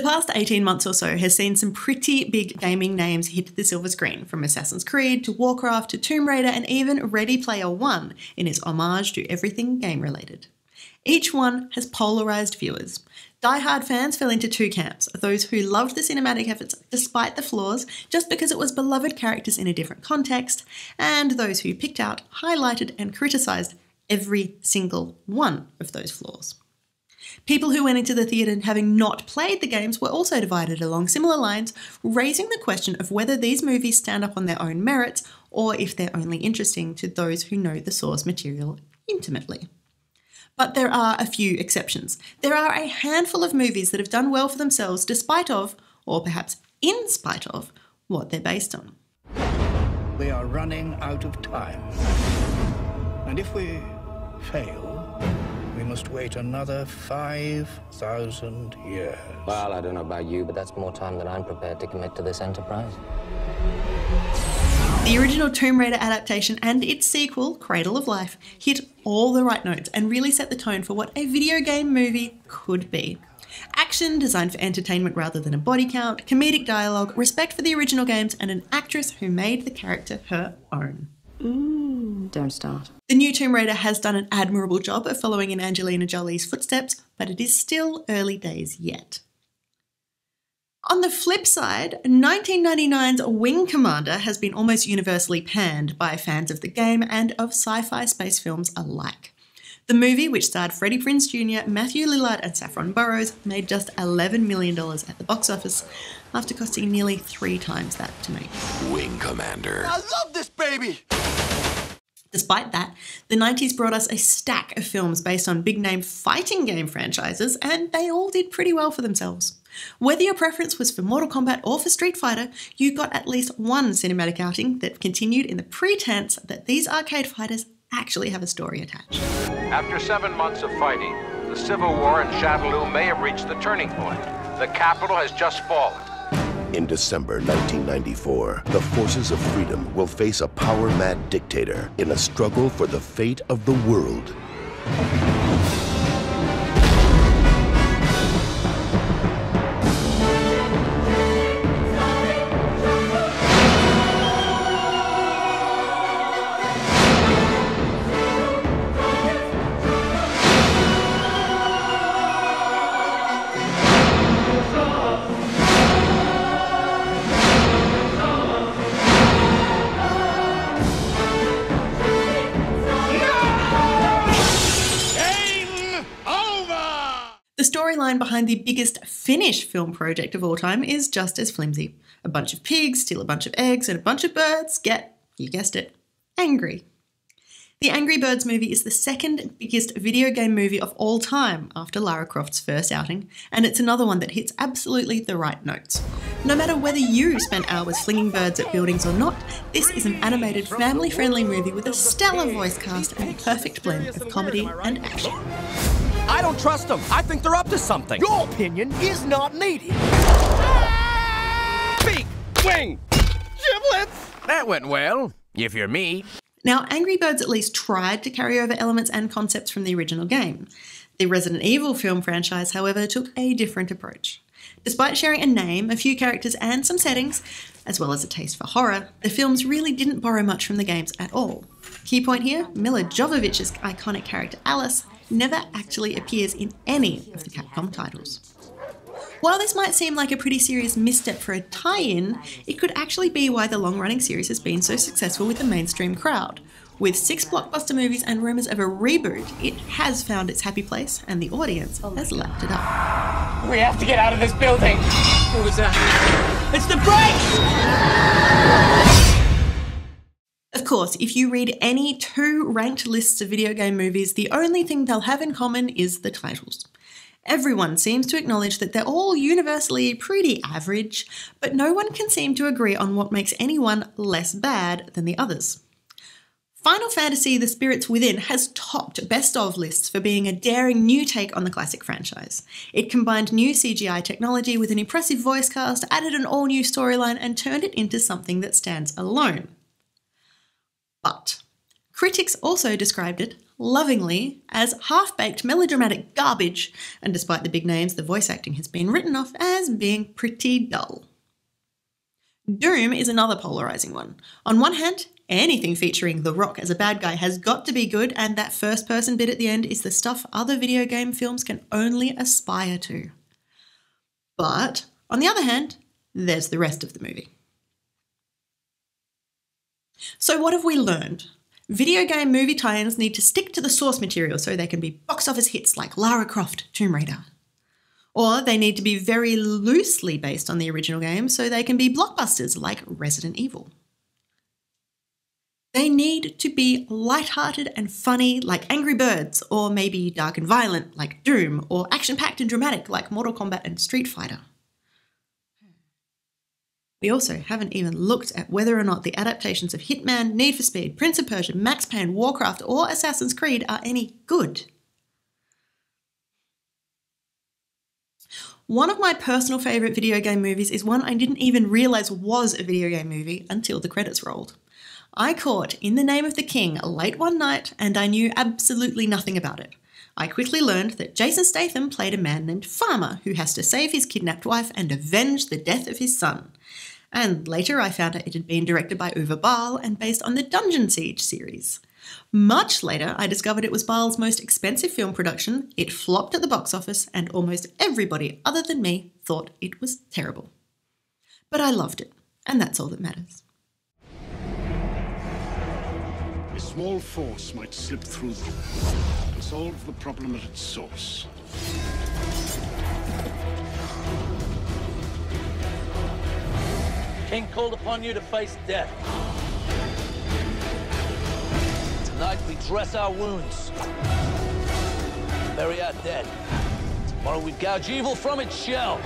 past 18 months or so has seen some pretty big gaming names hit the silver screen, from Assassin's Creed to Warcraft to Tomb Raider and even Ready Player One in its homage to everything game-related. Each one has polarised viewers. Die-hard fans fell into two camps: those who loved the cinematic efforts despite the flaws, just because it was beloved characters in a different context, and those who picked out, highlighted and criticised every single one of those flaws. People who went into the theatre having not played the games were also divided along similar lines, raising the question of whether these movies stand up on their own merits or if they're only interesting to those who know the source material intimately. But there are a few exceptions. There are a handful of movies that have done well for themselves despite of, or perhaps in spite of, what they're based on. We are running out of time. And if we fail, we must wait another 5,000 years. Well, I don't know about you, but that's more time than I'm prepared to commit to this enterprise. The original Tomb Raider adaptation and its sequel, Cradle of Life, hit all the right notes and really set the tone for what a video game movie could be. Action designed for entertainment rather than a body count, comedic dialogue, respect for the original games, and an actress who made the character her own. Don't start. The new Tomb Raider has done an admirable job of following in Angelina Jolie's footsteps, but it is still early days yet. On the flip side, 1999's Wing Commander has been almost universally panned by fans of the game and of sci-fi space films alike. The movie, which starred Freddie Prinze Jr., Matthew Lillard and Saffron Burrows, made just $11 million at the box office, after costing nearly 3 times that to make. Wing Commander. I love this baby! Despite that, the 90s brought us a stack of films based on big-name fighting game franchises, and they all did pretty well for themselves. Whether your preference was for Mortal Kombat or for Street Fighter, you got at least one cinematic outing that continued in the pretense that these arcade fighters actually have a story attached. After 7 months of fighting, the civil war in Shadaloo may have reached the turning point. The capital has just fallen. In December 1994, the forces of freedom will face a power-mad dictator in a struggle for the fate of the world. The storyline behind the biggest Finnish film project of all time is just as flimsy. A bunch of pigs steal a bunch of eggs and a bunch of birds get, you guessed it, angry. The Angry Birds movie is the second biggest video game movie of all time after Lara Croft's first outing, and it's another one that hits absolutely the right notes. No matter whether you spent hours flinging birds at buildings or not, this is an animated, family-friendly movie with a stellar voice cast and a perfect blend of comedy and action. I don't trust them. I think they're up to something. Your opinion is not needed. Beak! Wing! Giblets! That went well, if you're me. Now, Angry Birds at least tried to carry over elements and concepts from the original game. The Resident Evil film franchise, however, took a different approach. Despite sharing a name, a few characters and some settings, as well as a taste for horror, the films really didn't borrow much from the games at all. Key point here, Mila Jovovich's iconic character Alice never actually appears in any of the Capcom titles. While this might seem like a pretty serious misstep for a tie-in, it could actually be why the long-running series has been so successful with the mainstream crowd. With 6 blockbuster movies and rumours of a reboot, it has found its happy place and the audience has lapped it up. We have to get out of this building. What was that? It's the brake! Of course, if you read any 2 ranked lists of video game movies, the only thing they'll have in common is the titles. Everyone seems to acknowledge that they're all universally pretty average, but no one can seem to agree on what makes any one less bad than the others. Final Fantasy: The Spirits Within has topped best of lists for being a daring new take on the classic franchise. It combined new CGI technology with an impressive voice cast, added an all-new storyline, and turned it into something that stands alone. But critics also described it lovingly, as half-baked melodramatic garbage, and despite the big names, the voice acting has been written off as being pretty dull. Doom is another polarising one. On one hand, anything featuring The Rock as a bad guy has got to be good, and that first-person bit at the end is the stuff other video game films can only aspire to. But, on the other hand, there's the rest of the movie. So what have we learned? Video game movie tie-ins need to stick to the source material so they can be box office hits like Lara Croft, Tomb Raider. Or they need to be very loosely based on the original game so they can be blockbusters like Resident Evil. They need to be light-hearted and funny like Angry Birds, or maybe dark and violent like Doom, or action-packed and dramatic like Mortal Kombat and Street Fighter. We also haven't even looked at whether or not the adaptations of Hitman, Need for Speed, Prince of Persia, Max Payne, Warcraft, or Assassin's Creed are any good. One of my personal favourite video game movies is one I didn't even realise was a video game movie until the credits rolled. I caught In the Name of the King late one night and I knew absolutely nothing about it. I quickly learned that Jason Statham played a man named Farmer who has to save his kidnapped wife and avenge the death of his son. And later I found out it had been directed by Uwe Ball and based on the Dungeon Siege series. Much later, I discovered it was Ball's most expensive film production, it flopped at the box office, and almost everybody other than me thought it was terrible. But I loved it, and that's all that matters. A small force might slip through them and solve the problem at its source. King called upon you to face death. Tonight we dress our wounds, bury our dead. Tomorrow we gouge evil from its shell.